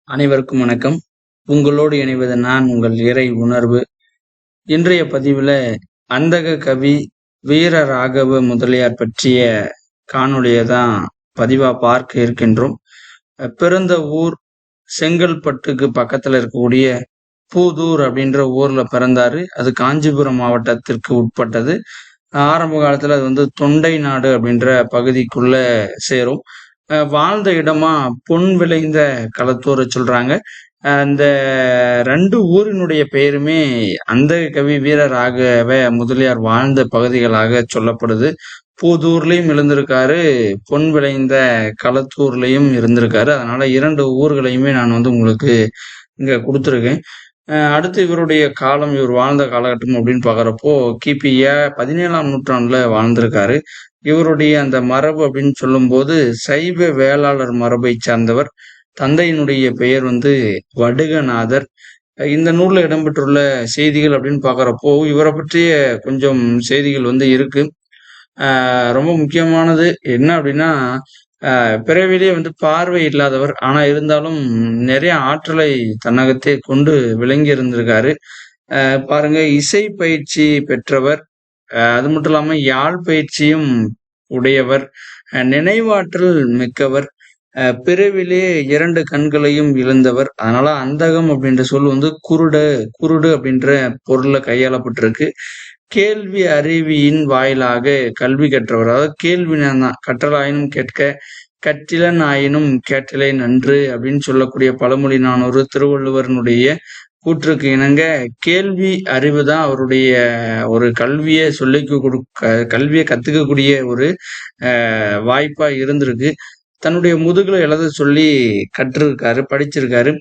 அனைவருக்கும் வணக்கம். உங்களோடு இணைவது நான் உங்கள் இறை உணர்வு. இன்றைய பதிவுல அந்தக கவி வீர ராகவ முதலியார் பற்றிய காணொளியை தான் பதிவா பார்க்க இருக்கின்றோம். பிறந்த ஊர் செங்கல்பட்டுக்கு பக்கத்துல இருக்கக்கூடிய பூதூர் அப்படின்ற ஊர்ல பிறந்தாரு. அது காஞ்சிபுரம் மாவட்டத்திற்கு உட்பட்டது. ஆரம்ப காலத்துல அது தொண்டை நாடு அப்படின்ற பகுதிக்குள்ள சேரும். வாழ்ந்த இடமா பொன் விளைந்த களத்தூரை சொல்றாங்க. அந்த 2 ஊரினுடைய பெயருமே அந்த கவி வீர ராகவ முதலியார் வாழ்ந்த பகுதிகளாக சொல்லப்படுது. பூதூர்லயும் இருந்திருக்காரு, பொன் விளைந்த களத்தூர்லயும் இருந்திருக்காரு. அதனால 2 ஊர்களையுமே நான் உங்களுக்கு இங்க கொடுத்துருக்கேன். அடுத்து இவருடைய காலம், இவர் வாழ்ந்த காலகட்டம் அப்படின்னு பாக்குறப்போ கிபி 17ஆம் நூற்றாண்டுல வாழ்ந்திருக்காரு. இவருடைய அந்த மரபு அப்படின்னு சொல்லும்போது சைவ வேளாளர் மரபை சார்ந்தவர். தந்தையினுடைய பெயர் வடுகநாதர். இந்த நூல்ல இடம்பெற்றுள்ள செய்திகள் அப்படின்னு பாக்குறப்போ இவரை பற்றிய கொஞ்சம் செய்திகள் இருக்கு. ரொம்ப முக்கியமானது என்ன அப்படின்னா, பிறவிலே பார்வை இல்லாதவர். ஆனா இருந்தாலும் நிறைய ஆற்றலை தன்னகத்தே கொண்டு விளங்கி இருந்திருக்காரு. பாருங்க, இசை பயிற்சி பெற்றவர். அது மட்டும் இல்லாம யாழ் பயிற்சியும் உடையவர். நினைவாற்றல் மிக்கவர். பிறவிலே 2 கண்களையும் இழந்தவர். அதனால அந்தகம் அப்படின்ற சொல் குருடு அப்படின்ற பொருள்ல கையாளப்பட்டிருக்கு. கேள்வி அறிவியின் வாயிலாக கல்வி கற்றவர். அதாவது கேள்விதான், கற்றலாயினும் கேட்க, கற்றிலன் ஆயினும் கேட்டலை நன்று அப்படின்னு சொல்லக்கூடிய பழமொழி நானூறு திருவள்ளுவரனுடைய கூற்றுக்கு இணங்க கேள்வி அறிவு தான் அவருடைய ஒரு கல்வியை கல்வியை கத்துக்கக்கூடிய ஒரு வாய்ப்பா இருந்திருக்கு. தன்னுடைய முதுகுல எழுத சொல்லி கற்றிருக்காரு, படிச்சிருக்காரு.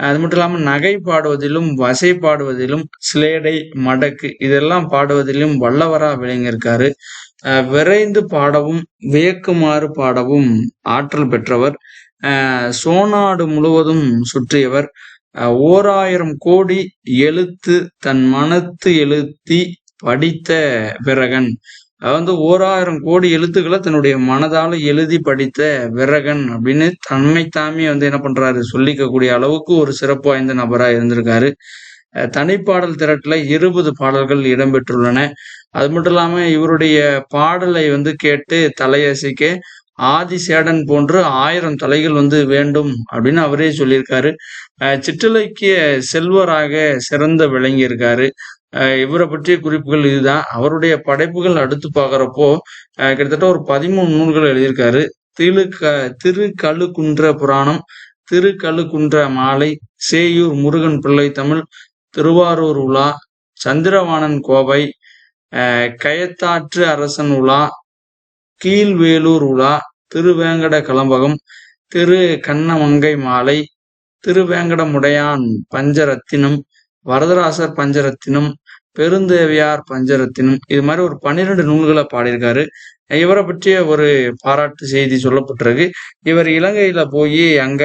அது மட்டும் இல்லாம நகை பாடுவதிலும், வசை பாடுவதிலும், சிலேடை, மடக்கு இதெல்லாம் பாடுவதிலும் வல்லவரா விளங்கியிருக்காரு. விரைந்து பாடவும் வியக்குமாறு பாடவும் ஆற்றல் பெற்றவர். சோநாடு முழுவதும் சுற்றியவர். 1000 கோடி எழுத்து தன் மனத்து எழுத்தி படித்த விரகன். 1000 கோடி எழுத்துக்களை தன்னுடைய மனதால எழுதி படித்த விரகன் அப்படின்னு தன்னைத்தாமே என்ன பண்றாரு சொல்லிக்கக்கூடிய அளவுக்கு ஒரு சிறப்பு வாய்ந்த நபரா இருந்திருக்காரு. தனிப்பாடல் திரட்டுல 20 பாடல்கள் இடம்பெற்றுள்ளன. அது மட்டும் இல்லாம இவருடைய பாடலை கேட்டு தலையசைக்க ஆதிசேடன் போன்று 1000 தலைகள் வேண்டும் அப்படின்னு அவரே சொல்லியிருக்காரு. சிற்றிலக்கிய செல்வராக சிறந்த விளங்கியிருக்காரு. இவரை பற்றிய குறிப்புகள் இதுதான். அவருடைய படைப்புகள் அடுத்து பாக்குறப்போ கிட்டத்தட்ட ஒரு 13 நூல்கள் எழுதியிருக்காரு. திருக்கழுக்குன்ற புராணம், திருக்கழுக்குன்ற மாலை, சேயூர் முருகன் பிள்ளை தமிழ், திருவாரூர் உலா, சந்திரவாணன் கோவை, கயத்தாற்று அரசன் உலா, கீழ்வேலூர் உலா, திருவேங்கட கலம்பகம், திரு கண்ணமங்கை மாலை, திருவேங்கடமுடையான் பஞ்சரத்தினம், வரதராசர் பஞ்சரத்தினம், பெருந்தேவியார் பஞ்சரத்தினம், இது மாதிரி ஒரு 12 நூல்களை பாடியிருக்காரு. இவரை பற்றிய ஒரு பாராட்டு செய்தி சொல்லப்பட்டிருக்கு. இவர் இலங்கையில போய் அங்க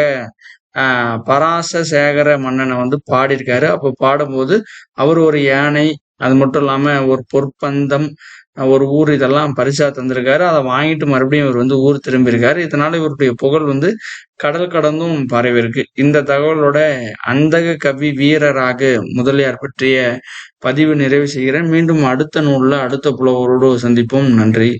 பராச சேகர மன்னனை பாடியிருக்காரு. அப்போ பாடும்போது அவர் ஒரு யானை, அது மட்டும் இல்லாம ஒரு பொற்பந்தம், ஒரு ஊர் இதெல்லாம் பரிசா தந்திருக்காரு. அதை வாங்கிட்டு மறுபடியும் இவர் ஊர் திரும்பியிருக்காரு. இதனால இவருடைய புகழ் கடல் கடந்தும் பரவி இருக்கு. இந்த தகவலோட அந்தக கவி வீரராக முதலியார் பற்றிய பதிவு நிறைவு செய்கிறேன். மீண்டும் அடுத்த நூல்ல அடுத்த புலவரோடு சந்திப்போம். நன்றி.